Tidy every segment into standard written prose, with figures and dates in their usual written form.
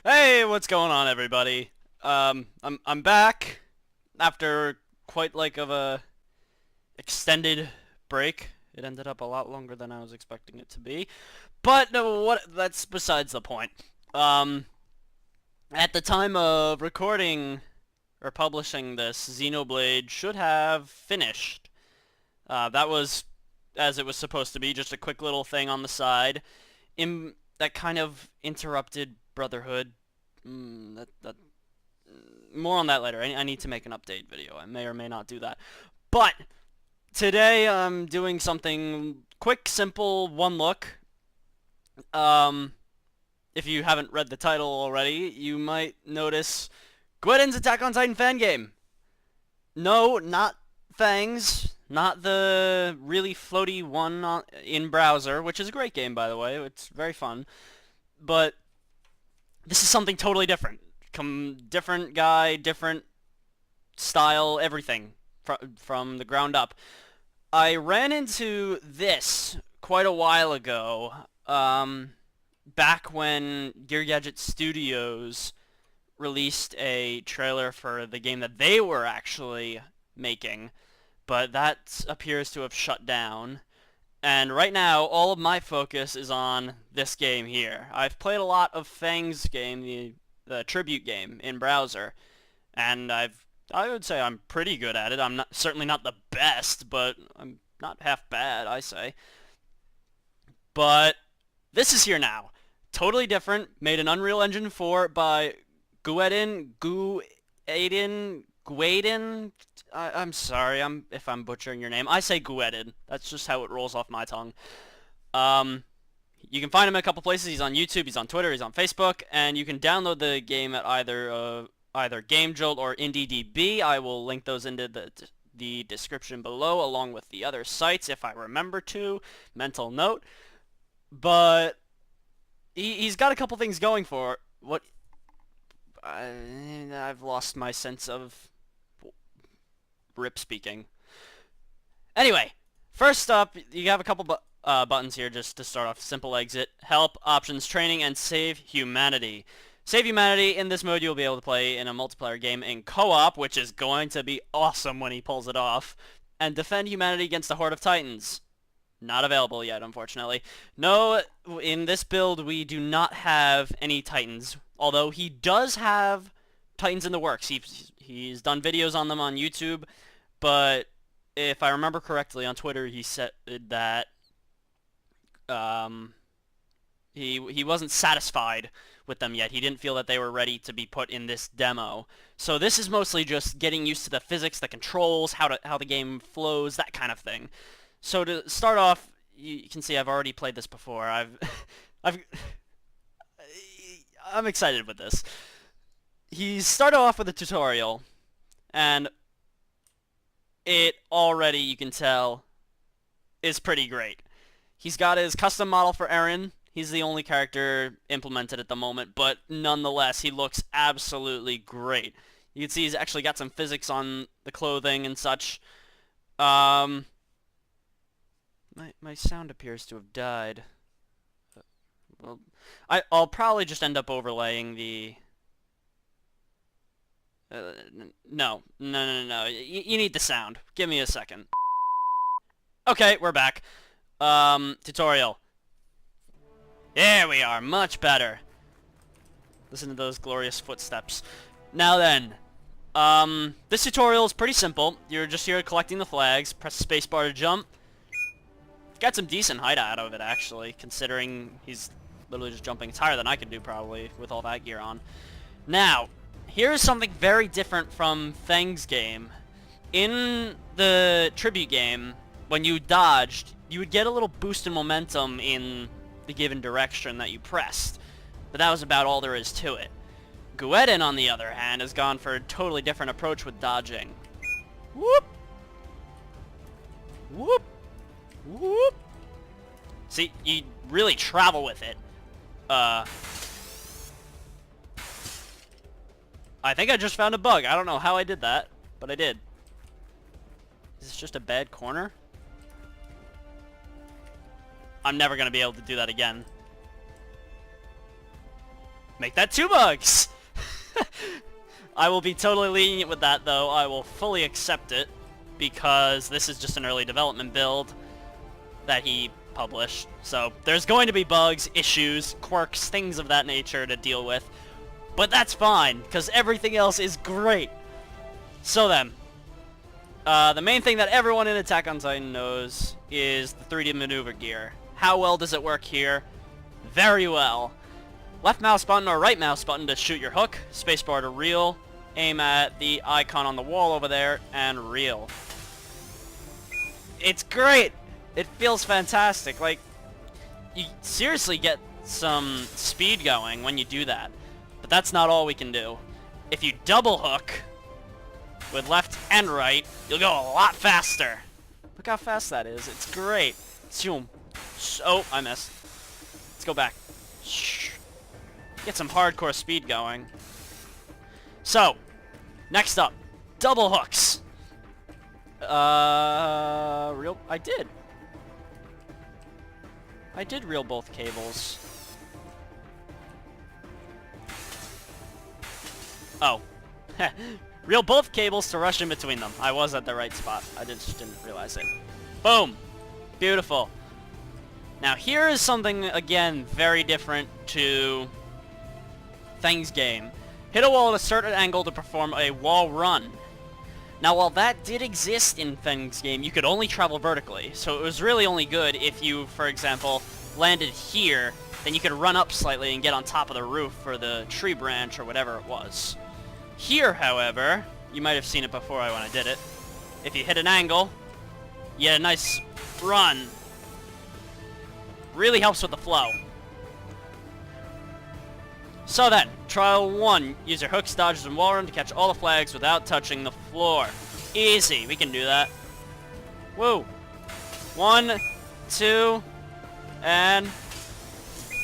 Hey, what's going on, everybody? I'm back after quite like of a extended break. It ended up a lot longer than I was expecting it to be, but no, what? That's besides the point. Um, at the time of recording or publishing this, Xenoblade should have finished. That was as it was supposed to be, just a quick little thing on the side. That kind of interrupted Brotherhood. That more on that later. I need to make an update video. I may or may not do that. But today I'm doing something quick, simple, one look. Um, if you haven't read the title already, you might notice Guedin's Attack on Titan fan game. No, not Fangs. Not the really floaty one in browser, which is a great game, by the way. It's very fun. But this is something totally different. Different guy, different style, everything from the ground up. I ran into this quite a while ago, back when Gear Gadget Studios released a trailer for the game that they were actually making, but that appears to have shut down. And right now, all of my focus is on this game here. I've played a lot of Fang's game, the tribute game in browser, and I would say I'm pretty good at it. I'm certainly not the best, but I'm not half bad, I say. But this is here now. Totally different. Made in Unreal Engine 4 by Guedin. I'm sorry if I'm butchering your name. I say Guedin. That's just how it rolls off my tongue. You can find him in a couple places. He's on YouTube, he's on Twitter, he's on Facebook, and you can download the game at either GameJolt or IndieDB. I will link those into the description below, along with the other sites if I remember to. Mental note. But he's got a couple things going for what. I've lost my sense of rip speaking. Anyway, first up, you have a couple buttons here just to start off. Simple exit, help, options, training, and save humanity. Save humanity. In this mode, you'll be able to play in a multiplayer game in co-op, which is going to be awesome when he pulls it off. And defend humanity against a horde of titans. Not available yet, unfortunately. No, in this build, we do not have any titans. Although he does have titans in the works. He's done videos on them on YouTube, but if I remember correctly, on Twitter he said that he wasn't satisfied with them yet. He didn't feel that they were ready to be put in this demo. So this is mostly just getting used to the physics, the controls, how the game flows, that kind of thing. So to start off, you can see I've already played this before. I'm excited with this. He started off with a tutorial, and it already, you can tell, is pretty great. He's got his custom model for Eren. He's the only character implemented at the moment, but nonetheless, he looks absolutely great. You can see he's actually got some physics on the clothing and such. My sound appears to have died. Well, I'll probably just end up overlaying the... No. You need the sound. Give me a second. Okay, we're back. Tutorial. There we are, much better. Listen to those glorious footsteps. Now then, this tutorial is pretty simple. You're just here collecting the flags. Press spacebar to jump. Got some decent height out of it, actually, considering he's literally just jumping. It's higher than I could do, probably, with all that gear on. Now, here's something very different from Fang's game. In the tribute game, when you dodged, you would get a little boost in momentum in the given direction that you pressed. But that was about all there is to it. Guedin, on the other hand, has gone for a totally different approach with dodging. Whoop! Whoop! Whoop! See, you really travel with it. I think I just found a bug. I don't know how I did that, but I did. Is this just a bad corner? I'm never going to be able to do that again. Make that 2 bugs! I will be totally lenient with that, though. I will fully accept it, because this is just an early development build that he published. So there's going to be bugs, issues, quirks, things of that nature to deal with. But that's fine, because everything else is great. So then, the main thing that everyone in Attack on Titan knows is the 3D maneuver gear. How well does it work here? Very well. Left mouse button or right mouse button to shoot your hook, spacebar to reel, aim at the icon on the wall over there, and reel. It's great! It feels fantastic. Like, you seriously get some speed going when you do that. But that's not all we can do. If you double hook with left and right, you'll go a lot faster. Look how fast that is. It's great. Zoom. Oh, I missed. Let's go back. Get some hardcore speed going. So, next up, double hooks. Reel. I did reel both cables. Oh. Reel both cables to rush in between them. I was at the right spot. I just didn't realize it. Boom. Beautiful. Now here is something, again, very different to Feng's game. Hit a wall at a certain angle to perform a wall run. Now while that did exist in Feng's game, you could only travel vertically. So it was really only good if you, for example, landed here, then you could run up slightly and get on top of the roof or the tree branch or whatever it was. Here, however, you might have seen it before when I did it. If you hit an angle, you get a nice run. Really helps with the flow. So then, trial 1. Use your hooks, dodges, and wall run to catch all the flags without touching the floor. Easy, we can do that. Woo! 1, 2, and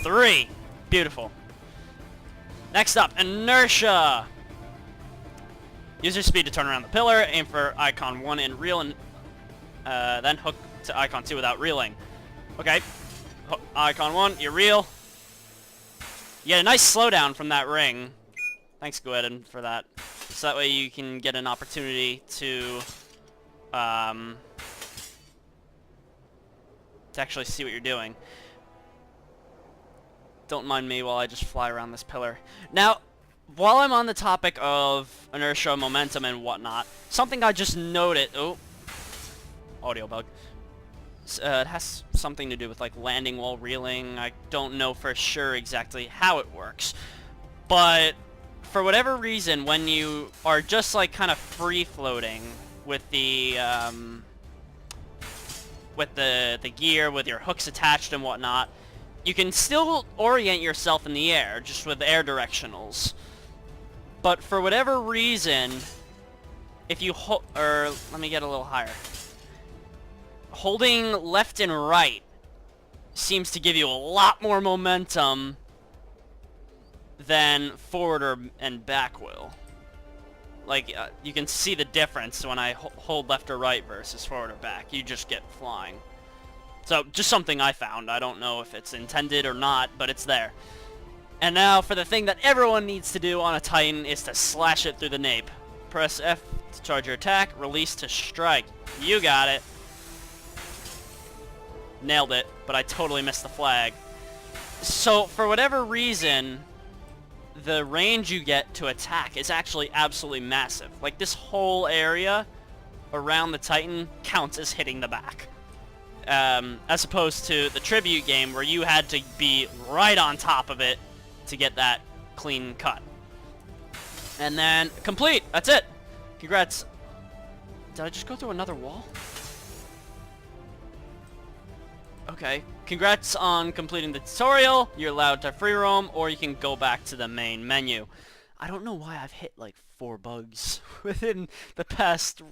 3. Beautiful. Next up, inertia. Use your speed to turn around the pillar, aim for icon 1 and reel, and then hook to icon 2 without reeling. Okay, icon 1, you reel. You get a nice slowdown from that ring. Thanks, Guedin, for that. So that way you can get an opportunity to actually see what you're doing. Don't mind me while I just fly around this pillar. Now, while I'm on the topic of inertia, momentum, and whatnot, something I just noted... Oh. Audio bug. It has something to do with, like, landing while reeling. I don't know for sure exactly how it works. But, for whatever reason, when you are just, like, kind of free-floating with the gear, with your hooks attached and whatnot, you can still orient yourself in the air, just with air directionals. But for whatever reason, if you let me get a little higher. Holding left and right seems to give you a lot more momentum than forward and back will. Like, you can see the difference when I hold left or right versus forward or back. You just get flying. So, just something I found. I don't know if it's intended or not, but it's there. And now, for the thing that everyone needs to do on a Titan is to slash it through the nape. Press F to charge your attack, release to strike. You got it. Nailed it, but I totally missed the flag. So, for whatever reason, the range you get to attack is actually absolutely massive. Like, this whole area around the Titan counts as hitting the back. As opposed to the Tribute game, where you had to be right on top of it to get that clean cut. And then, complete! That's it! Congrats. Did I just go through another wall? Okay. Congrats on completing the tutorial. You're allowed to free roam, or you can go back to the main menu. I don't know why I've hit like 4 bugs within the past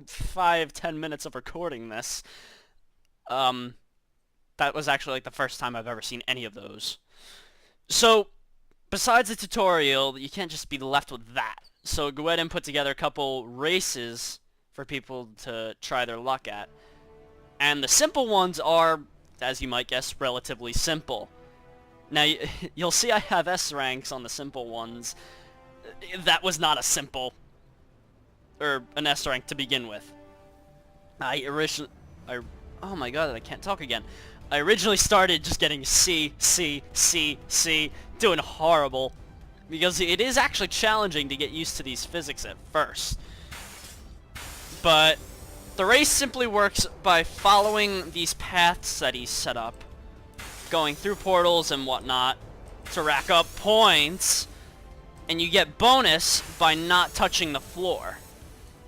5-10 minutes of recording this. That was actually like the first time I've ever seen any of those. So, besides the tutorial, you can't just be left with that. So Guedin put together a couple races for people to try their luck at. And the simple ones are, as you might guess, relatively simple. Now, you'll see I have S ranks on the simple ones. That was not a simple, or an S rank to begin with. Oh my god, I can't talk again. I originally started just getting C, C, C, C, doing horrible. Because it is actually challenging to get used to these physics at first. But the race simply works by following these paths that he's set up, going through portals and whatnot to rack up points, and you get bonus by not touching the floor.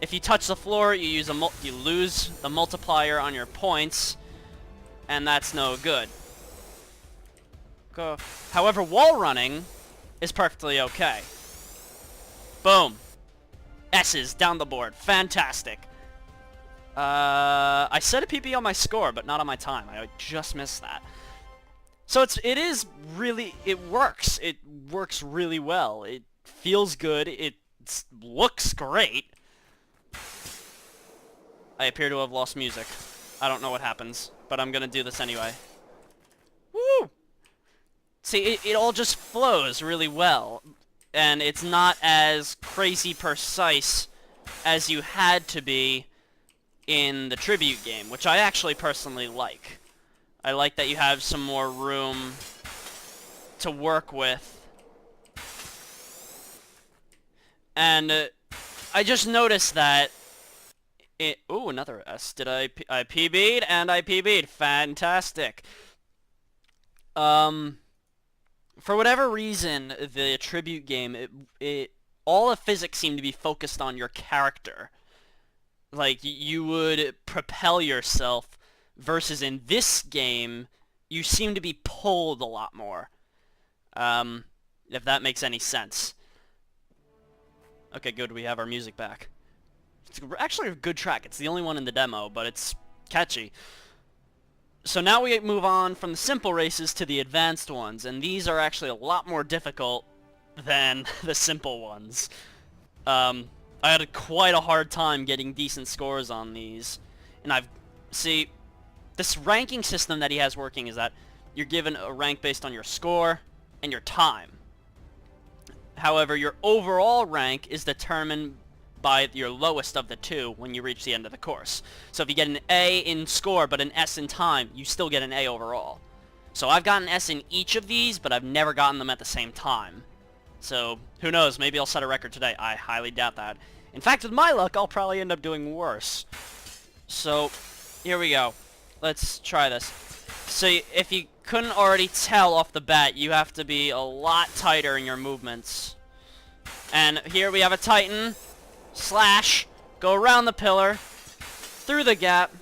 If you touch the floor, you lose the multiplier on your points, and that's no good. However, wall running is perfectly okay. Boom. S's down the board. Fantastic. I set a PB on my score, but not on my time. I just missed that. So it works. It works really well. It feels good. It looks great. I appear to have lost music. I don't know what happens, but I'm gonna do this anyway. Woo! See, it all just flows really well, and it's not as crazy precise as you had to be in the tribute game, which I actually personally like. I like that you have some more room to work with. And I just noticed that ooh, another S. Did I PB'd? And I PB'd. Fantastic. For whatever reason, the tribute game, all the physics seem to be focused on your character. Like, you would propel yourself, versus in this game, you seem to be pulled a lot more. If that makes any sense. Okay, good, we have our music back. It's actually a good track. It's the only one in the demo, but it's catchy. So now we move on from the simple races to the advanced ones, and these are actually a lot more difficult than the simple ones. I had quite a hard time getting decent scores on these, and see, this ranking system that he has working is that you're given a rank based on your score and your time. However, your overall rank is determined by your lowest of the two when you reach the end of the course. So if you get an A in score but an S in time, you still get an A overall. So I've gotten S in each of these, but I've never gotten them at the same time. So who knows, maybe I'll set a record today. I highly doubt that. In fact, with my luck, I'll probably end up doing worse. So here we go. Let's try this. So if you couldn't already tell off the bat, you have to be a lot tighter in your movements. And here we have a Titan. Slash, go around the pillar, through the gap.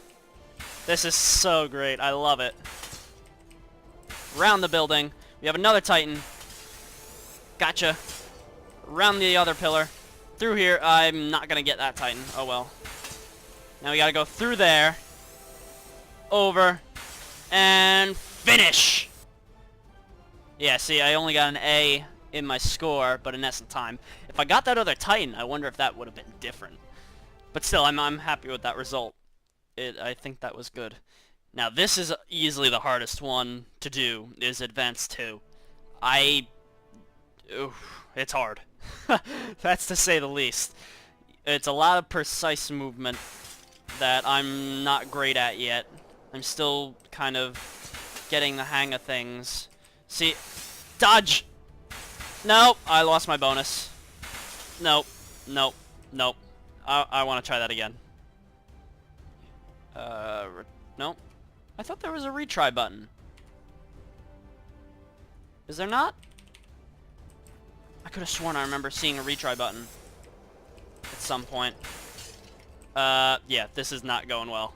This is so great. I love it. Round the building. We have another Titan. Gotcha. Round the other pillar. Through here. I'm not going to get that Titan. Oh well. Now we got to go through there. Over. And finish. Yeah, see, I only got an A in my score, but an S in time. If I got that other Titan, I wonder if that would have been different. But still, I'm happy with that result. I think that was good. Now, this is easily the hardest one to do, is Advanced 2. It's hard. That's to say the least. It's a lot of precise movement that I'm not great at yet. I'm still kind of getting the hang of things. See, dodge! Nope, I lost my bonus. Nope, nope, nope. I want to try that again. Nope. I thought there was a retry button. Is there not? I could have sworn I remember seeing a retry button at some point. Yeah, this is not going well.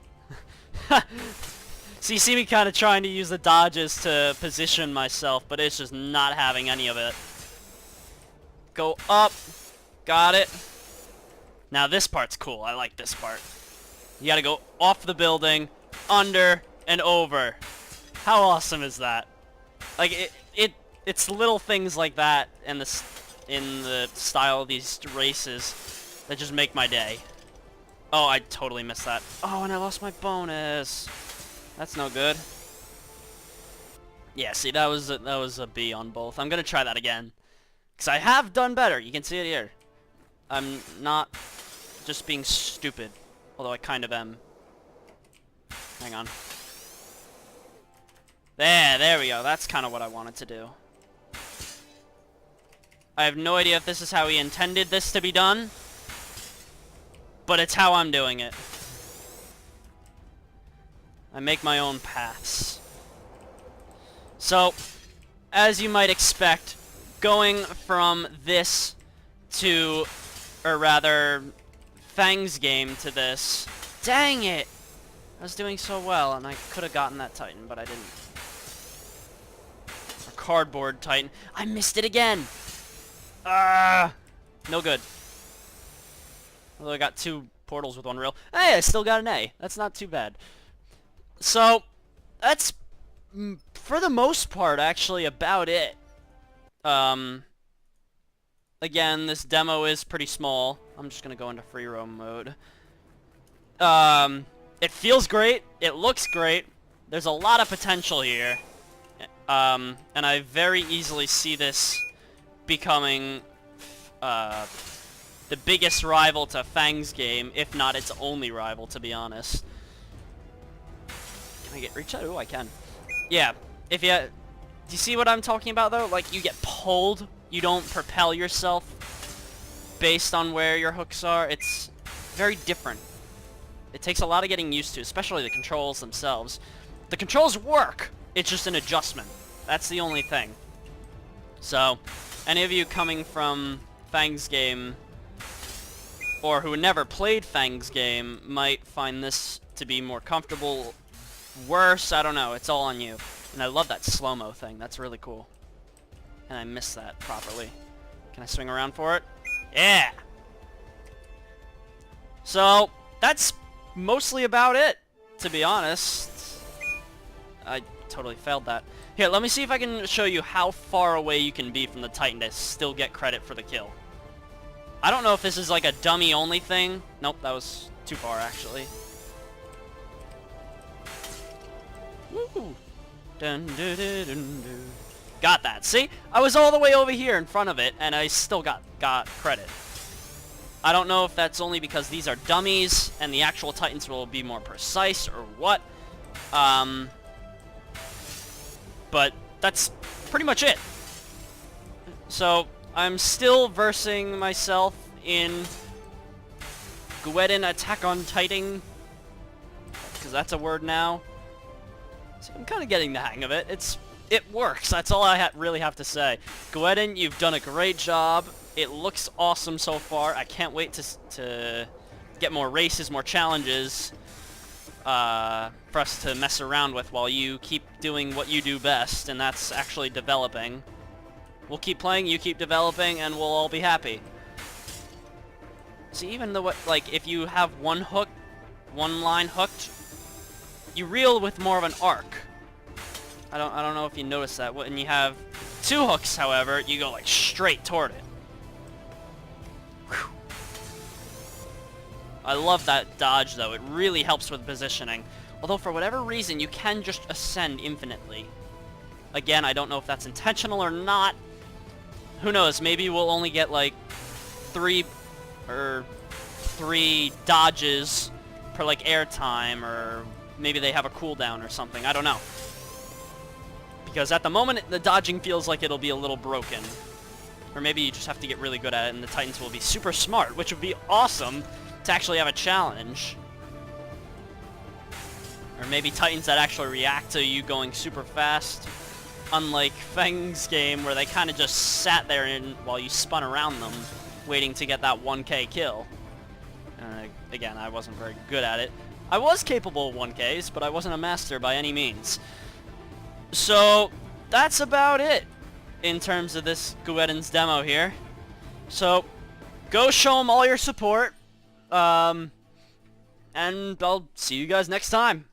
So you see me kind of trying to use the dodges to position myself, but it's just not having any of it. Go up. Got it. Now this part's cool. I like this part. You gotta go off the building, under, and over. How awesome is that? Like, it's little things like that in the style of these races that just make my day. Oh, I totally missed that. Oh, and I lost my bonus. That's no good. Yeah, see, that was a B on both. I'm gonna try that again. Because I have done better. You can see it here. I'm not just being stupid. Although I kind of am. Hang on. There we go. That's kind of what I wanted to do. I have no idea if this is how he intended this to be done. But it's how I'm doing it. I make my own paths. So, as you might expect, going from this to, or rather, Fang's game to this. Dang it! I was doing so well, and I could have gotten that Titan, but I didn't. Or cardboard Titan. I missed it again! Ah! No good. Although I got 2 portals with 1 reel. Hey, I still got an A. That's not too bad. So, that's, for the most part, actually about it. Again, this demo is pretty small. I'm just gonna go into free roam mode. It feels great. It looks great. There's a lot of potential here. And I very easily see this becoming, the biggest rival to Fang's game, if not its only rival, to be honest. Can I get reach out? Oh, I can. Yeah. If you... Do you see what I'm talking about, though? Like, you get pulled. You don't propel yourself based on where your hooks are. It's very different. It takes a lot of getting used to, especially the controls themselves. The controls work. It's just an adjustment. That's the only thing. So, any of you coming from Fang's game, or who never played Fang's game, might find this to be more comfortable, worse, I don't know. It's all on you. And I love that slow-mo thing. That's really cool. And I missed that properly. Can I swing around for it? Yeah! So, that's mostly about it, to be honest. I totally failed that. Here, let me see if I can show you how far away you can be from the Titan to still get credit for the kill. I don't know if this is like a dummy-only thing. Nope, that was too far, actually. Woo! Dun, dun, dun, dun, dun. Got that. See? I was all the way over here in front of it, and I still got credit. I don't know if that's only because these are dummies, and the actual Titans will be more precise, or what. But that's pretty much it. So, I'm still versing myself in Guedin Attack on Titan, because that's a word now. So I'm kind of getting the hang of it. It works. That's all I really have to say. Guedin, you've done a great job. It looks awesome so far. I can't wait to get more races, more challenges for us to mess around with while you keep doing what you do best, and that's actually developing. We'll keep playing, you keep developing, and we'll all be happy. See, even though, like, if you have one line hooked, you reel with more of an arc. I don't know if you noticed that. When you have 2 hooks, however, you go like straight toward it. Whew. I love that dodge, though. It really helps with positioning. Although, for whatever reason, you can just ascend infinitely. Again, I don't know if that's intentional or not. Who knows? Maybe we'll only get like 3 dodges per like airtime, or maybe they have a cooldown or something. I don't know. Because at the moment, the dodging feels like it'll be a little broken. Or maybe you just have to get really good at it, and the Titans will be super smart, which would be awesome to actually have a challenge. Or maybe Titans that actually react to you going super fast. Unlike Fang's game, where they kind of just sat there while you spun around them, waiting to get that 1k kill. Again, I wasn't very good at it. I was capable of 1ks, but I wasn't a master by any means. So, that's about it in terms of this Guedin's demo here. So, go show them all your support, and I'll see you guys next time.